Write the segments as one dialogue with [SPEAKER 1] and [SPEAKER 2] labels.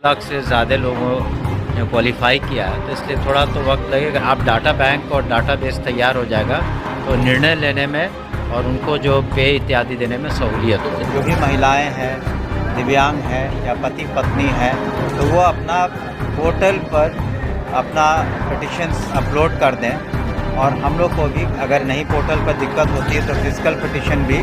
[SPEAKER 1] लाख से ज़्यादा लोगों ने क्वालिफाई किया है, तो इसलिए थोड़ा तो वक्त लगेगा। अब डाटा बैंक और डाटाबेस तैयार हो जाएगा तो निर्णय लेने में और उनको जो पे इत्यादि देने में सहूलियत होगी।
[SPEAKER 2] जो भी महिलाएं हैं, दिव्यांग हैं या पति पत्नी हैं, तो वो अपना पोर्टल पर अपना पिटिशन्स अपलोड कर दें और हम लोग को भी अगर नहीं पोर्टल पर दिक्कत होती है तो फिजिकल पिटिशन भी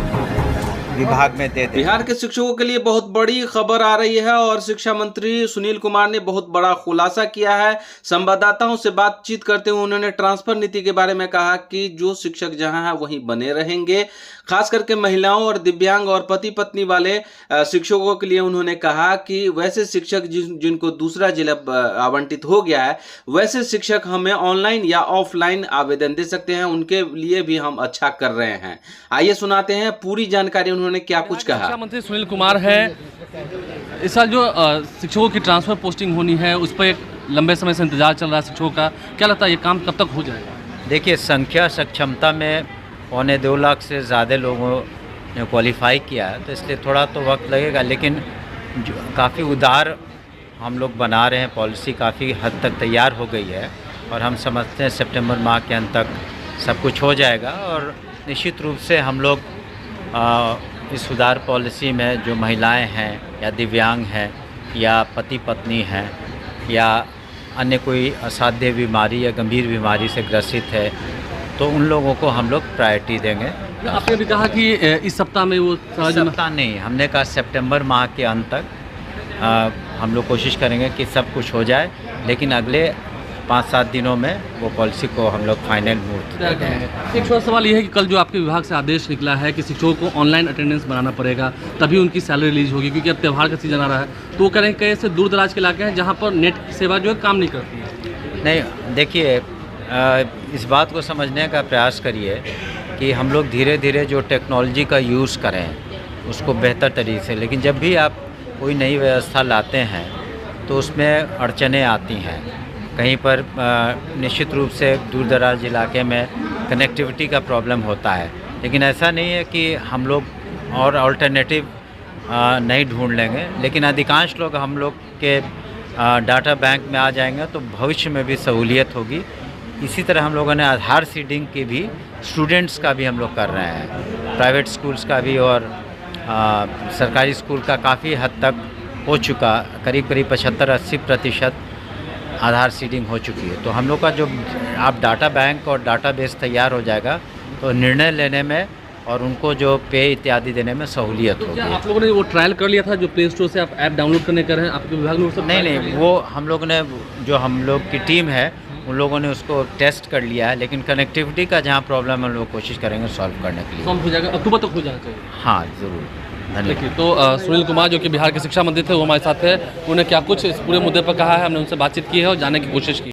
[SPEAKER 2] विभाग में दे दें।
[SPEAKER 3] बिहार के शिक्षकों के लिए बहुत बड़ी खबर आ रही है और शिक्षा मंत्री सुनील कुमार ने बहुत बड़ा खुलासा किया है। संवाददाताओं से बातचीत करते हुए उन्होंने ट्रांसफर नीति के बारे में कहा कि जो शिक्षक जहां है वहीं बने रहेंगे। खास करके महिलाओं और दिव्यांग और पति पत्नी वाले शिक्षकों के लिए उन्होंने कहा कि वैसे शिक्षक जिनको दूसरा जिला आवंटित हो गया है, वैसे शिक्षक हमें ऑनलाइन या ऑफलाइन आवेदन दे सकते हैं, उनके लिए भी हम अच्छा कर रहे हैं। आइए सुनाते हैं पूरी जानकारी उन्होंने क्या कुछ कहा।
[SPEAKER 4] शिक्षा मंत्री सुनील कुमार है। इस साल जो शिक्षकों की ट्रांसफर पोस्टिंग होनी है उस पर एक लंबे समय से इंतजार चल रहा है शिक्षकों का, क्या लगता है ये काम कब तक हो जाएगा?
[SPEAKER 1] देखिए, संख्या सक्षमता में 2.25 लाख से ज़्यादा लोगों ने क्वालिफाई किया है, तो इसलिए थोड़ा तो वक्त लगेगा, लेकिन काफ़ी उदार हम लोग बना रहे हैं। पॉलिसी काफ़ी हद तक तैयार हो गई है और हम समझते हैं सितंबर माह के अंत तक सब कुछ हो जाएगा। और निश्चित रूप से हम लोग इस सुधार पॉलिसी में जो महिलाएं हैं या दिव्यांग हैं या पति पत्नी हैं या अन्य कोई असाध्य बीमारी या गंभीर बीमारी से ग्रसित है, तो उन लोगों को हम लोग प्रायोरिटी देंगे।
[SPEAKER 4] आपने भी कहा कि इस सप्ताह में वो
[SPEAKER 1] इस सप्ताह नहीं, हमने कहा सितंबर माह के अंत तक हम लोग कोशिश करेंगे कि सब कुछ हो जाए, लेकिन अगले 5-7 दिनों में वो पॉलिसी को हम लोग फाइनल मूर्त दे देंगे।
[SPEAKER 4] एक छोटा सवाल ये है कि कल जो आपके विभाग से आदेश निकला है कि शिक्षकों को ऑनलाइन अटेंडेंस बनाना पड़ेगा तभी उनकी सैलरी रिलीज होगी, क्योंकि अब त्यौहार का सीजन आ रहा है, तो वो कह रहे हैं कई ऐसे दूर दराज के इलाके हैं जहाँ पर नेट सेवा जो है काम नहीं करती है।
[SPEAKER 1] नहीं, देखिए, इस बात को समझने का प्रयास करिए कि हम लोग धीरे धीरे जो टेक्नोलॉजी का यूज़ करें उसको बेहतर तरीके से, लेकिन जब भी आप कोई नई व्यवस्था लाते हैं तो उसमें अड़चनें आती हैं। कहीं पर निश्चित रूप से दूर दराज इलाके में कनेक्टिविटी का प्रॉब्लम होता है, लेकिन ऐसा नहीं है कि हम लोग और अल्टरनेटिव नहीं ढूंढ लेंगे, लेकिन अधिकांश लोग हम लोग के डाटा बैंक में आ जाएंगे तो भविष्य में भी सहूलियत होगी। इसी तरह हम लोगों ने आधार सीडिंग की भी स्टूडेंट्स का भी हम लोग कर रहे हैं, प्राइवेट स्कूल्स का भी और सरकारी स्कूल का काफ़ी हद तक हो चुका, करीब 75-80% आधार सीडिंग हो चुकी है। तो हम लोग का जो आप डाटा बैंक और डाटाबेस तैयार हो जाएगा तो निर्णय लेने में और उनको जो पे इत्यादि देने में सहूलियत होगी।
[SPEAKER 4] क्या आप लोगों ने वो ट्रायल कर लिया था जो प्ले स्टोर से आप ऐप डाउनलोड करने कर रहे हैं, आपके विभाग में? सब
[SPEAKER 1] नहीं, वो हम लोग ने, जो हम लोग की टीम है उन लोगों ने उसको टेस्ट कर लिया है, लेकिन कनेक्टिविटी का जहाँ प्रॉब्लम है हम लोग कोशिश करेंगे सॉल्व करने के लिए।
[SPEAKER 4] सॉल्व हो जाएगा, अक्टूबर तक हो जाना चाहिए।
[SPEAKER 1] हाँ, ज़रूर।
[SPEAKER 4] देखिए, तो सुनील कुमार जो कि बिहार के शिक्षा मंत्री थे वो हमारे साथ है, उन्होंने क्या कुछ इस पूरे मुद्दे पर कहा है, हमने उनसे बातचीत की है और जानने की कोशिश की।